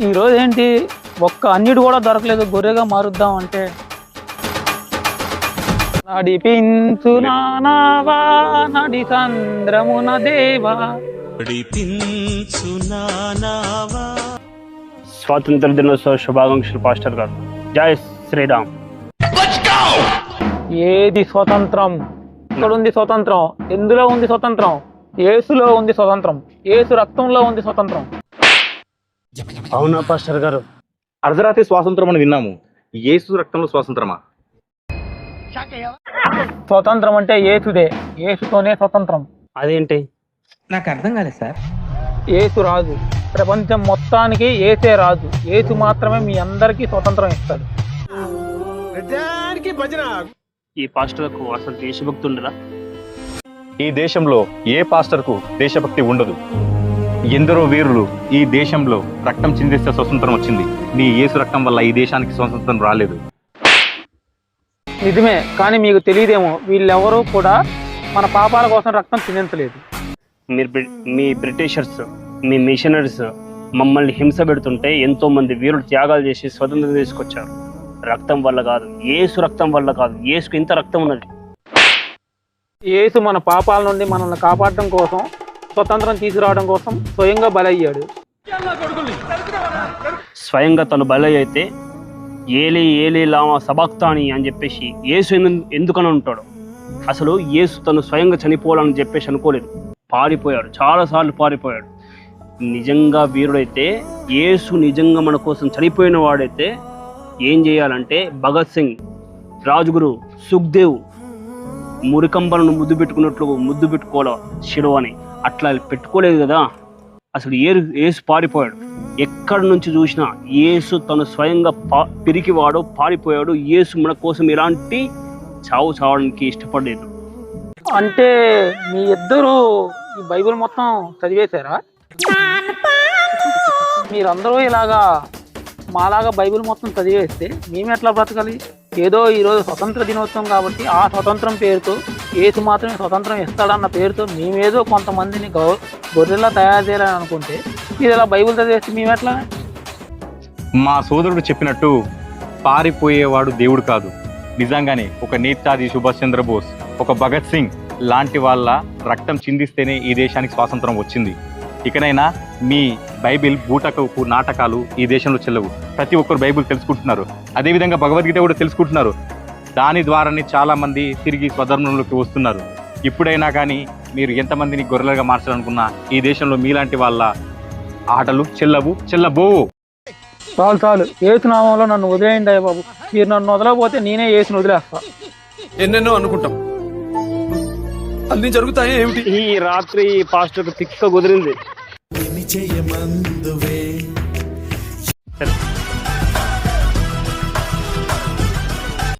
ఈరోజు ఏంటి ఒక్క అన్నిటి కూడా దొరకలేదు, గొర్రెగా మారుద్దాం అంటే నడిపించు నానావా నడి సంద్రమున దేవా. స్వాతంత్ర దినోత్సవ శుభాకాంక్షలు పాస్టర్ గారు. జై శ్రీరామ్. ఏది స్వతంత్రం? ఇక్కడ ఉంది స్వతంత్రం. ఎందులో ఉంది స్వతంత్రం? యేసులో ఉంది స్వతంత్రం. యేసు రక్తంలో ఉంది స్వతంత్రం. అవునా పాస్టర్ గారు? అర్ధరాత్రి స్వాతంత్రం అని విన్నాము, యేసు రక్తంలో స్వాతంత్రమా? స్వతంత్రం అంటే యేసుదే, యేసుతోనే స్వతంత్రం. అదేంటి? నాకు అర్థం కాలేదు సార్. యేసు రాజు, ప్రపంచం మొత్తానికి యేసే రాజు. యేసు మాత్రమే మీ అందరికీ స్వతంత్రం ఇస్తాడు. ఈ పాస్టర్కు అసలు దేశభక్తి ఉండరా? ఈ దేశంలో ఏ పాస్టర్కు దేశభక్తి ఉండదు. ఎందరో వీరులు ఈ దేశంలో రక్తం చిందిస్తే స్వతంత్రం వచ్చింది. నీ యేసు రక్తం వల్ల ఈ దేశానికి స్వతంత్రం రాలేదు. నిజమే, కానీ మీకు తెలియదేమో, వీళ్ళెవరూ కూడా మన పాపాల కోసం రక్తం చిందించలేదు. మీ బ్రిటిషర్స్, మీ మిషనరీస్ మమ్మల్ని హింస పెడుతుంటే ఎంతో మంది వీరులు త్యాగాలు చేసి స్వతంత్రం తీసుకొచ్చారు. రక్తం వల్ల కాదు, యేసు రక్తం వల్ల కాదు. యేసుకు ఇంత రక్తం ఉన్నది. యేసు మన పాపాల నుండి మనల్ని కాపాడడం కోసం, స్వతంత్రం తీసుకురావడం కోసం స్వయంగా బలయ్యాడు. స్వయంగా తను బలి అయితే ఏలి ఏలి లామా సబాక్తాని అని చెప్పేసి యేసు ఎందుకని ఉంటాడు? అసలు యేసు తను స్వయంగా చనిపోవాలని చెప్పేసి అనుకోలేదు. పారిపోయాడు, చాలాసార్లు పారిపోయాడు. నిజంగా వీరుడైతే, యేసు నిజంగా మన కోసం చనిపోయిన వాడైతే ఏం చేయాలంటే, భగత్ సింగ్, రాజ్గురు, సుఖ్దేవ్ మురికంబలను ముద్దు పెట్టుకున్నట్లు ముద్దు పెట్టుకోవాలి శిలువని, అట్లా పెట్టుకోలేదు కదా. అసలు యేసు పారిపోయాడు. ఎక్కడి నుంచి చూసినా యేసు తను స్వయంగా పిరికివాడు, పారిపోయాడు. యేసు మన కోసం ఎలాంటి చావు చావడానికి ఇష్టపడలేదు. అంటే మీ ఇద్దరు ఈ బైబిల్ మొత్తం చదివేశారా? మీరందరూ ఇలాగా మాలాగా బైబిల్ మొత్తం చదివేస్తే మేము ఎట్లా బ్రతకాలి? ఏదో ఈరోజు స్వతంత్ర దినోత్సవం కాబట్టి ఆ స్వతంత్రం పేరుతో, యేసు మాత్రమే స్వతంత్రం ఇస్తాడన్న పేరుతో మేమేదో కొంతమందిని గొర్రెలా తయారు చేయాలని అనుకుంటే, మీరు ఇలా బైబిల్ చదివేస్తే మేమెట్లా? మా సోదరుడు చెప్పినట్టు పారిపోయేవాడు దేవుడు కాదు. నిజంగానే ఒక నేతాజీ సుభాష్ చంద్రబోస్, ఒక భగత్ సింగ్ లాంటి వాళ్ళ రక్తం చిందిస్తేనే ఈ దేశానికి స్వాతంత్రం వచ్చింది. ఇకనైనా మీ బైబిల్ బూటకపు నాటకాలు ఈ దేశంలో చెల్లవు. ప్రతి ఒక్కరు బైబిల్ తెలుసుకుంటున్నారు, అదేవిధంగా భగవద్గీత కూడా తెలుసుకుంటున్నారు. దాని ద్వారానే చాలా మంది తిరిగి స్వధర్మంలోకి వస్తున్నారు. ఇప్పుడైనా కానీ మీరు ఎంతమందిని గొర్రెలుగా మార్చాలనుకున్నా ఈ దేశంలో మీలాంటి వాళ్ళ ఆటలు చెల్లబోవు. చాలు, యేసు నామంలో నన్ను వదిలేయండి అయ్య బాబు. మీరు నన్ను వదలకపోతే నేనే యేసుని వదిలేస్తా. ఎన్నెన్నో అనుకుంటాం, అన్ని జరుగుతాయి ఏమిటి? ఈ రాత్రి పాస్టర్కు తిక్క కుదిరింది.